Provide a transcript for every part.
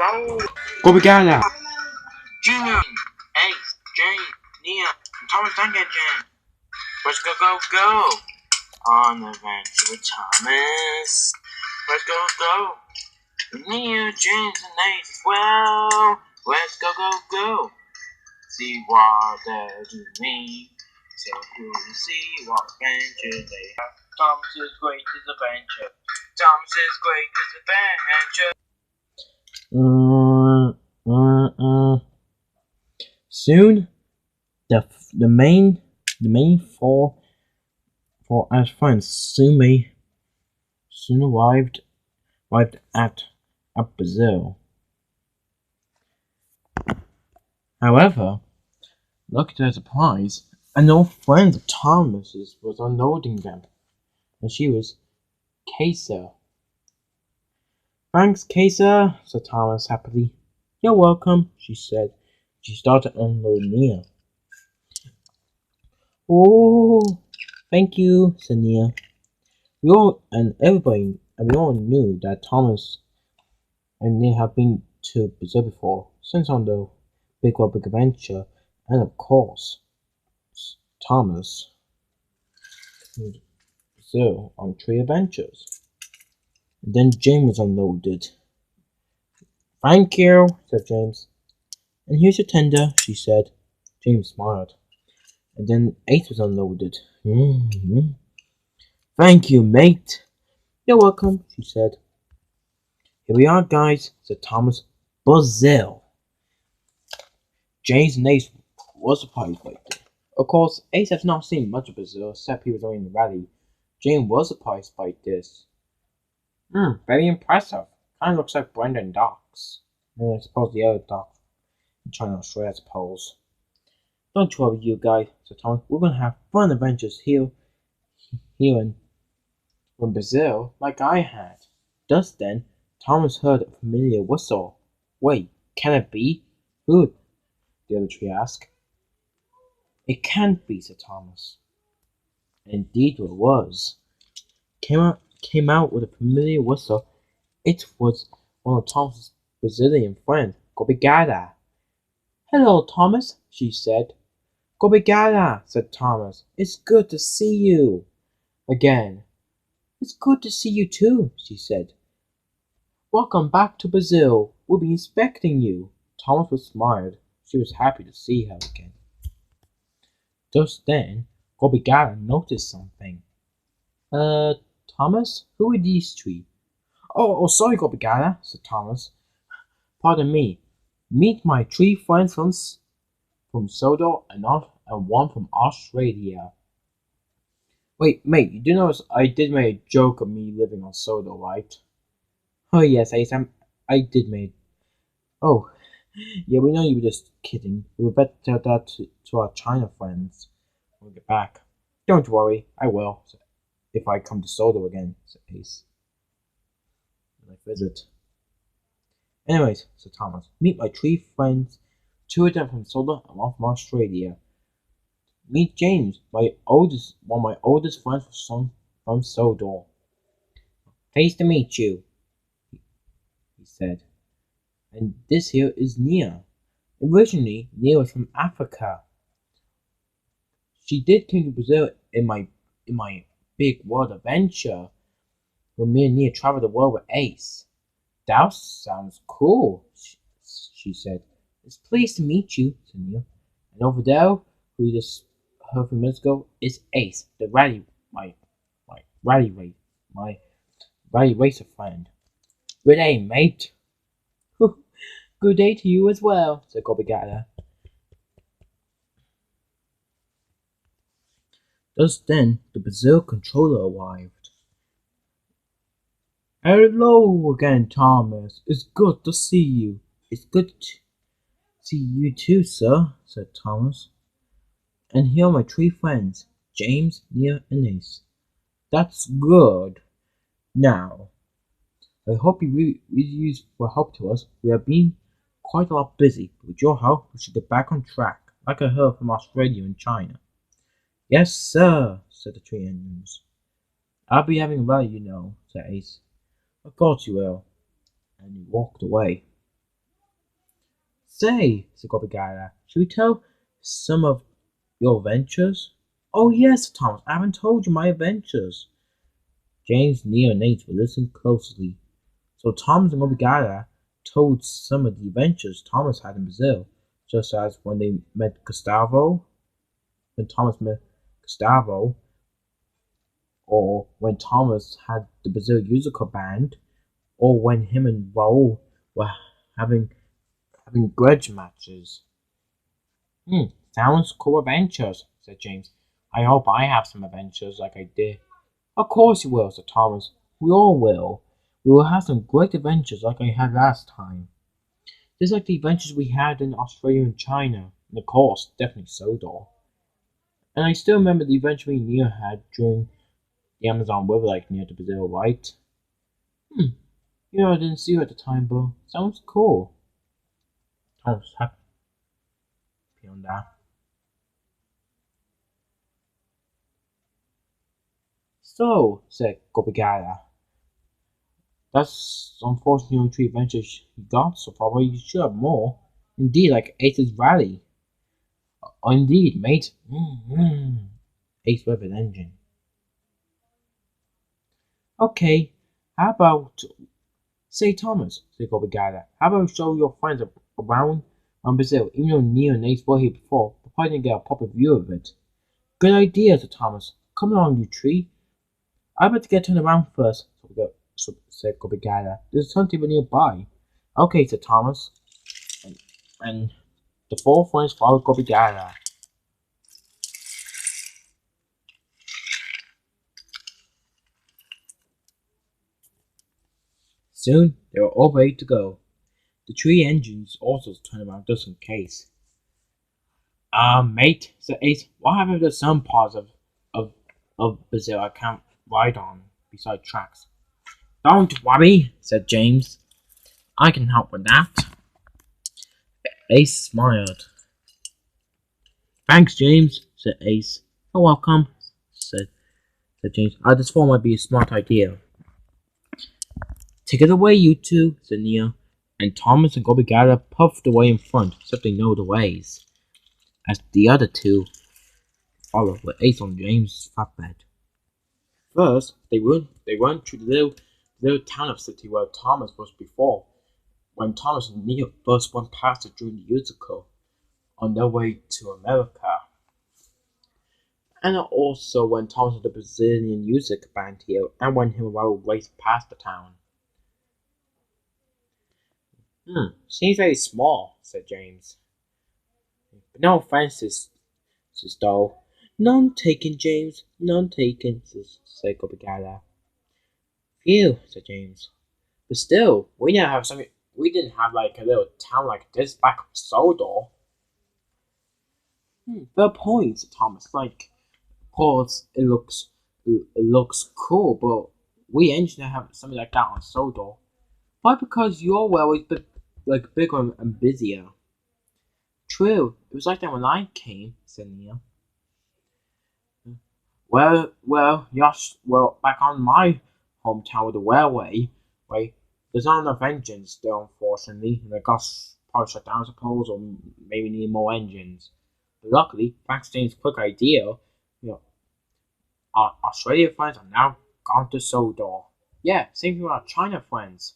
Go together. Junior, Ace, Jane, Nia, and Thomas Duncan, Jen. Let's go on the adventure with Thomas. Let's go. Nia, James, and Ace as well. Let's go. See what they're doing. So cool to see what adventure they have. Thomas's greatest adventure. Soon, the main four as friends soon arrived at Brazil. However, look to their surprise, an old friend of Thomas's was unloading them, and she was Kaiser. Thanks, Kaiser, said Thomas happily. You're welcome, she said. She started unloading Nia. Oh, thank you, said Nia. We all knew that Thomas and Nia had been to Brazil before, since on the Big Adventure, and of course, Thomas to Brazil on 3 adventures. And then James was unloaded. Thank you, said James. And here's your tender, she said. James smiled. And then Ace was unloaded. Thank you, mate. You're welcome, she said. Here we are, guys, said Thomas. Brazil. James and Ace were surprised by this. Of course, Ace has not seen much of Brazil except he was only in the rally. James was surprised by this. Very impressive. Kind of looks like Brendan Docks. And I suppose the other Docks in China, Australia, I suppose. Don't worry, you guys, said Thomas. We're gonna have fun adventures here in Brazil, like I had. Just then, Thomas heard a familiar whistle. Wait, can it be? Who? The other 3 asked. It can't be, said Thomas. Indeed it was. Came out with a familiar whistle. It was one of Thomas's Brazilian friends, Obrigada. Hello, Thomas, she said. Obrigada, said Thomas. It's good to see you. Again. It's good to see you too, she said. Welcome back to Brazil. We'll be expecting you. Thomas was smiled. She was happy to see her again. Just then, Obrigada noticed something. Thomas, who are these 3? Oh, sorry, Obrigada, said Thomas. Pardon me. Meet my 3 friends from Sodor and 1 from Australia. Wait, mate, you do notice I did make a joke of me living on Sodor, right? Oh yes, Ace, I did make. Oh, yeah, we know you were just kidding. We better tell that to our China friends when we get back. Don't worry, I will. If I come to Sodor again, said Ace. When I visit. Anyways, said Thomas, meet my 3 friends, 2 of them from Sodor and 1 from Australia. Meet James, one of my oldest friends from Sodor. Pleased to meet you, he said. And this here is Nia. Originally, Nia was from Africa. She did come to Brazil in my big world adventure, when me and Nia traveled the world with Ace. That sounds cool, she said. It's pleased to meet you, said Nia. And over there, who you just heard a few minutes ago, is Ace, the rally racer friend. Good day, mate. Good day to you as well, said Obrigada. Just then, the Brazil controller arrived. Hello again, Thomas. It's good to see you. It's good to see you too, sir, said Thomas. And here are my 3 friends, James, Nia, and Ace. That's good. Now, I hope you use for help to us. We have been quite a lot busy, but with your help, we should get back on track, like I heard from Australia and China. Yes, sir, said the 3 engines. I'll be having a rally, you know, said Ace. Of course you will. And he walked away. Say, said Gobigara, should we tell some of your adventures? Oh yes, Thomas, I haven't told you my adventures. James, Neo, and Nate were listening closely. So Thomas and Gobigara told some of the adventures Thomas had in Brazil, just as when they met Gustavo, when Thomas met Gustavo, or when Thomas had the Brazil musical band, or when him and Raul were having grudge matches. Sounds cool adventures, said James. I hope I have some adventures like I did. Of course you will, said Thomas. We all will. We will have some great adventures like I had last time. Just like the adventures we had in Australia and China, and of course, definitely Sodor. And I still remember the adventure we and Neo had during the Amazon River Lake near the Brazil, right? I didn't see you at the time, but sounds cool. Thomas happy on that. So, said Gobigara, that's unfortunately only three adventures you got so far, but you should have more. Indeed, like Ace's Rally. Indeed, mate. Ace with an engine. Okay, how about... Say, Thomas, said Gobigara, how about show your friends around Brazil, even though Neo and Ace were here before, but probably didn't get a proper view of it. Good idea, said Thomas. Come along, you tree. I better get turned around first, said Gobigara. There's something nearby. Okay, said Thomas. And the four friends followed Gobigara. Soon they were all ready to go. The three engines also turned around just in case. Mate, said Ace, what happened to some parts of Brazil I can't ride on beside tracks? Don't worry, said James. I can help with that. Ace smiled. Thanks, James, said Ace. You're welcome, said James. I just thought it might be a smart idea. Take it away, you two, said Neo, and Thomas and Gobigara puffed away in front, except they know the ways, as the other two followed with Ace on James' flatbed. First, they run through the little town of city where Thomas was before, when Thomas and Neo first went past it during the musical, on their way to America. And also when Thomas had the Brazilian music band here, and when him and Raul raced past the town. Seems very small, said James. But no offenses, says Doll. None taken, James, none taken, said Gobigara. Phew, said James. But still, we didn't have like a little town like this back in Sodor. Fair point, said Thomas. Like, of course, it looks cool, but we ain't gonna have something like that on Sodor. Why? Because your well is bigger and busier. True, it was like that when I came, said Neo. Well, yes, back on my hometown with the railway, right, there's not enough engines there, unfortunately, and the gas probably shut down, I suppose, or maybe need more engines. But luckily, thanks to James' quick idea, our Australia friends are now gone to Sodor. Yeah, same thing with our China friends,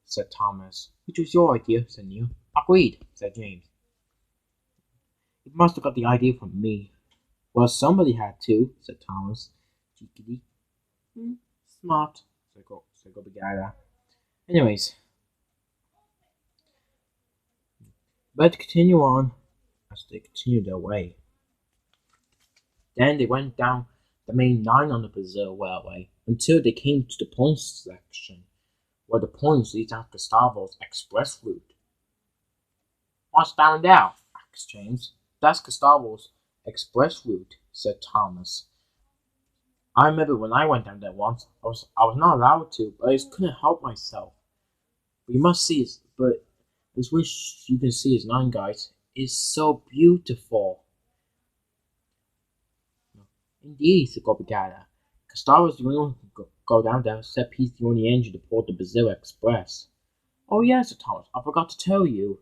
said Thomas. Which was your idea, said Neo. Agreed, said James. It must have got the idea from me. Well, somebody had to, said Thomas. Cheekily. Smart, said Gobigara. Anyways, but continue on as they continued their way. Then they went down the main line on the Brazil Railway until they came to the points section, where the points lead out Gustavo's express route. What's down there? asked James. That's Gustavo's express route, said Thomas. I remember when I went down there once, I was not allowed to, but I just couldn't help myself. But you must see it, but I just wish you can see his line, guys. It's so beautiful. Indeed, said Gobigara. Gustavo's the only one who can go down there, except he's the only engine to board the Brazil Express. Oh yes, said Thomas, I forgot to tell you.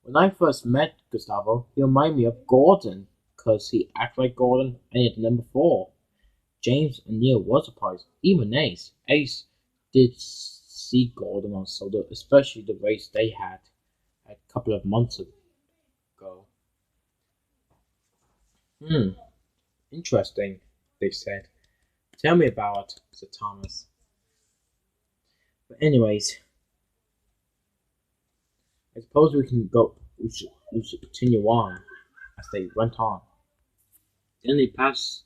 When I first met Gustavo, he reminded me of Gordon, 'cause he acted like Gordon and he had number 4. James and Neil were surprised, even Ace. Ace did see Gordon on Sodor, especially the race they had a couple of months ago. Hmm, interesting, they said. Tell me about it, said Thomas. But anyways, I suppose we can go. We should continue on as they went on. Then they passed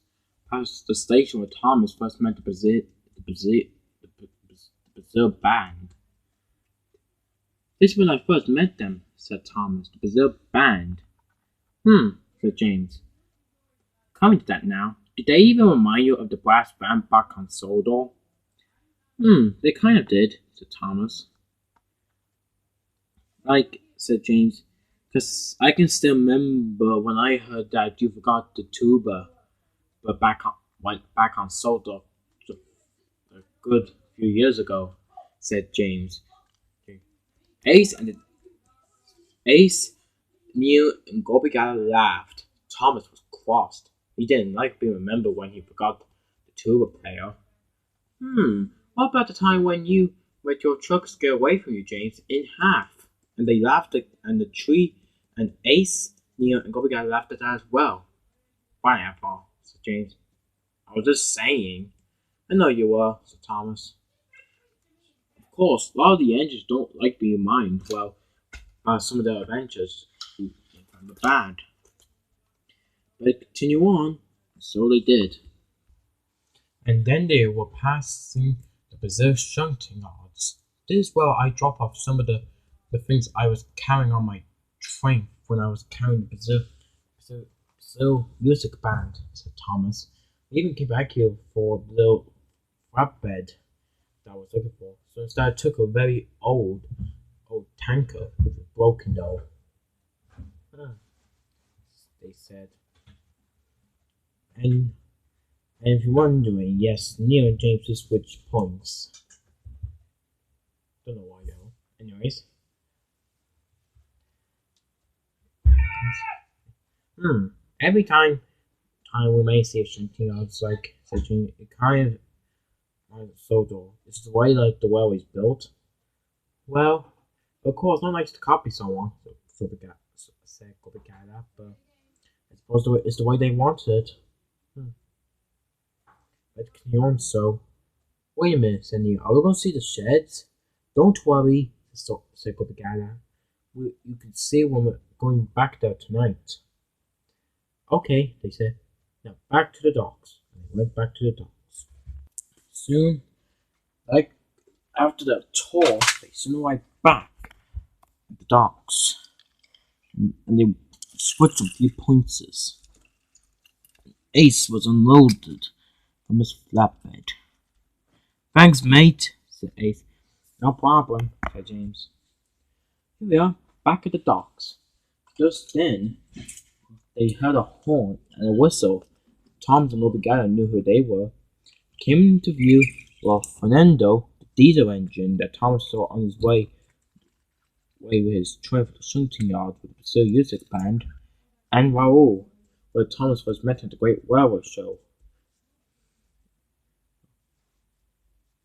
the station where Thomas first met the Brazil band. This is when I first met them, said Thomas. The Brazil band. Said James. Coming to that now, did they even remind you of the brass band back on Sodor? They kind of did, said Thomas. Like, said James, 'cause I can still remember when I heard that you forgot the tuba, but back on Sodor a good few years ago, said James. Ace and Ace, Neil, and Gobigala laughed. Thomas was crossed. He didn't like being remembered when he forgot the tuba player. What about the time when you let your truck scare away from you, James, in half? And they laughed and the tree and Ace, Neil, and Gobigala laughed at that as well. Pineapple, said James. I was just saying. I know you were, said Thomas. Of course, a lot of the engines don't like being mined. Well, some of their adventures were bad. But continue on. So they did. And then they were passing the Brazil shunting yards. This is where I drop off some of the things I was carrying on my train when I was carrying the Brazil music band, said Thomas. I even came back here for the little flatbed that I was looking for. So instead I took a very old tanker which was broken though. They said. And if you're wondering, yes, Neil and James just switched points. Don't know why though. Anyways. Every time we may see a shunting yard, it's like such a kind of Sodor. It's the way like the well is built. Well, of course, not nice to copy someone, said Gobigala, but I suppose it's the way they wanted it. Let's continue on. So, wait a minute, said Neil. Are we going to see the sheds? Don't worry, said Gobigala. You can see when we're going back there tonight. Okay, they said. Now back to the docks. And they went back to the docks. Soon, like after the tour, they soon right back at the docks. And they switched a few pointers. Ace was unloaded from his flatbed. Thanks, mate, said Ace. No problem, said James. Here we are, back at the docks. Just then, they heard a horn and a whistle. Tom and Lobigala knew who they were. Came into view were Fernando, the diesel engine that Thomas saw on his way with his train for the shunting yard with the Brazil music band, and Raoul, where Thomas first met at the Great Railway Show.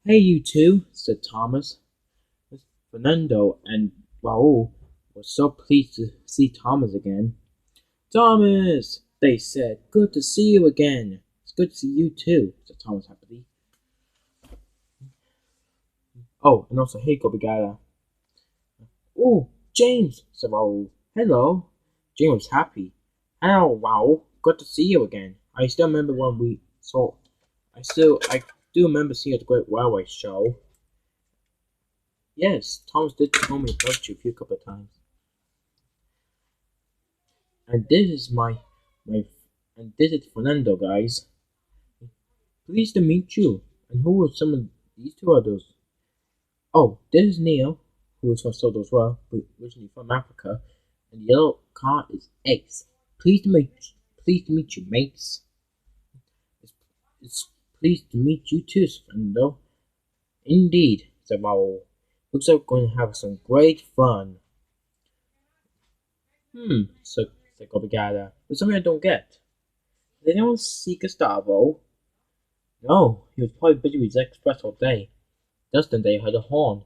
Hey, you two, said Thomas. Fernando and Raoul were so pleased to see Thomas again. Thomas, they said, good to see you again. It's good to see you too, said Thomas happily. Oh, and also, hey, Gobigala. Oh, James, said Raoul. Hello. James was happy. Hello, Raoul. Good to see you again. I still remember when we saw. I do remember seeing you at the Great Railway Show. Yes, Thomas did tell me about you a couple of times. And this is and this is Fernando, guys. Pleased to meet you. And who are some of these two others? Oh, this is Neil, who is from Sodor as well, but originally from Africa. And the yellow car is Ace. Pleased to meet you, mates. It's pleased to meet you too, Fernando. Indeed, said Raoul. Looks like we're going to have some great fun. said Obrigada. There's something I don't get. Did anyone see Gustavo? No, he was probably busy with his express all day. Just then they heard a horn.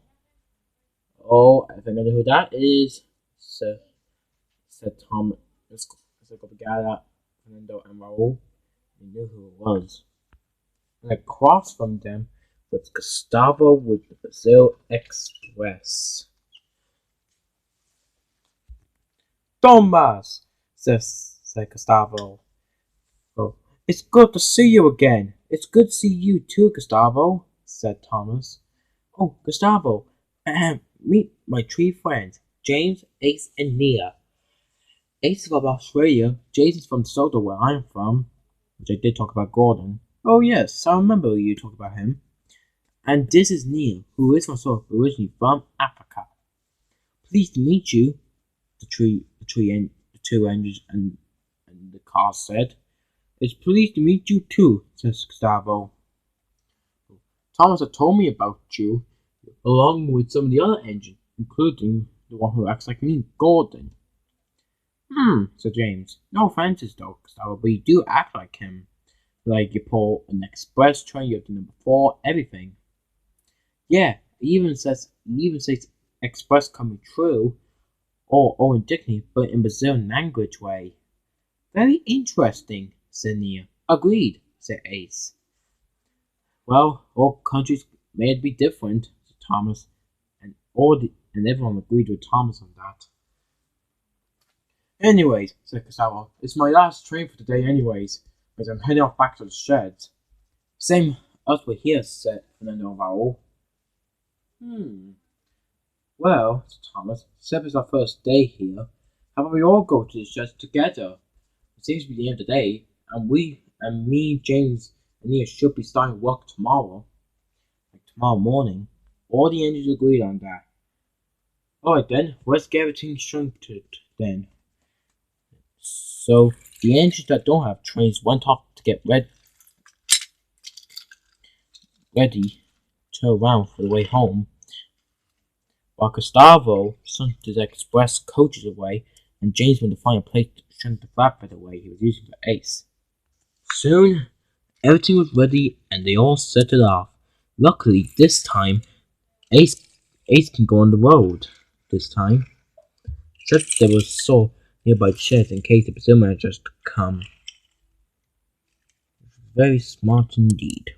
Oh, I think I know who that is, said Tom. Said Obrigada, Fernando, and Raul. They knew who it was. And across from them was Gustavo with the Brazil Express. Thomas, said Gustavo. Oh, it's good to see you again. It's good to see you too, Gustavo, said Thomas. Oh, Gustavo, meet my three friends, James, Ace, and Nia. Ace is from Australia, Jason's from Sodor, where I'm from, which I did talk about Gordon. Oh yes, I remember you talked about him. And this is Nia, who is from Sodor, originally from Africa. Pleased to meet you, the two engines and the car said. It's pleased to meet you too, says Gustavo. Thomas had told me about you, along with some of the other engines, including the one who acts like me, Gordon. Said James. No offenses though, Gustavo, but you do act like him. Like you pull an express train, you're the number 4, everything. Yeah, he even says express coming true, or in Dickney, but in Brazilian language way. Very interesting, said Nia. Agreed, said Ace. Well, all countries may be different, said Thomas, and everyone agreed with Thomas on that. Anyways, said Gustavo, it's my last train for the day anyways, because I'm heading off back to the sheds. Same us were here, said Fernando and Raul. Well, said Thomas, except it's our first day here, how about we all go to the sheds together? It seems to be the end of the day, and me, James, and Nia should be starting work tomorrow. Like tomorrow morning. All the engines agreed on that. Alright then, let's get everything shunted then. So, the engines that don't have trains went off to get ready to turn around for the way home, while Gustavo sent his express coaches away, and James went to find a place to shunt the flatbed away he was using for Ace. Soon, everything was ready, and they all set it off. Luckily, this time, Ace can go on the road. This time, just there was so nearby sheds in case the Brazil managers to come. Very smart indeed.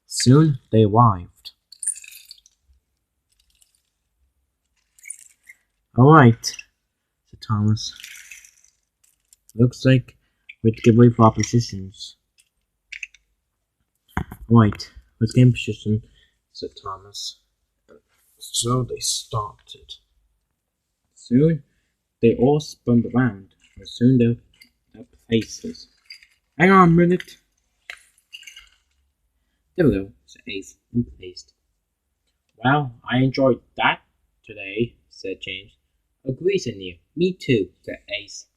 Soon they arrived. Alright, said Thomas. Looks like we have to get ready for our positions. Right, let's get in position, said Thomas. So they started. Soon they all spun around, and soon they were at places. Hang on a minute. There we go, said Ace, in place. Well, I enjoyed that today, said James. Agree, said Nia. Me too, said Ace.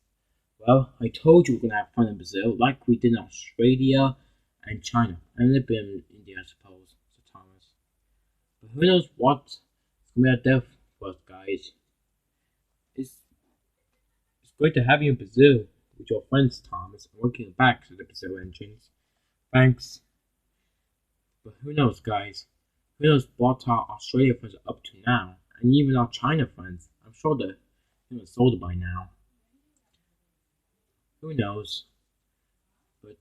Well, I told you we're gonna have fun in Brazil, like we did in Australia and China, and a little bit in India, I suppose, said Thomas. But who knows what's gonna be out there for us, guys. It's great to have you in Brazil with your friends, Thomas, and working back to the Brazil engines. Thanks. But who knows, guys? Who knows what our Australia friends are up to now, and even our China friends. I'm sure they're sold by now. Who knows? But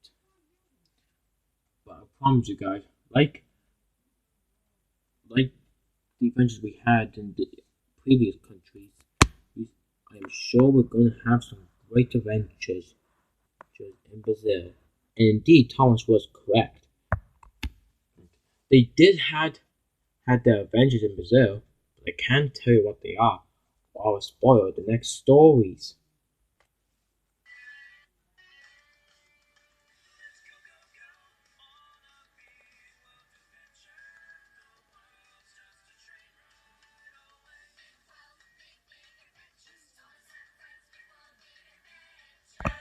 I promise you guys, like the adventures we had in the previous countries, I'm sure we're going to have some great adventures in Brazil. And indeed, Thomas was correct. They did had their adventures in Brazil, but I can't tell you what they are, or I'll spoil the next stories.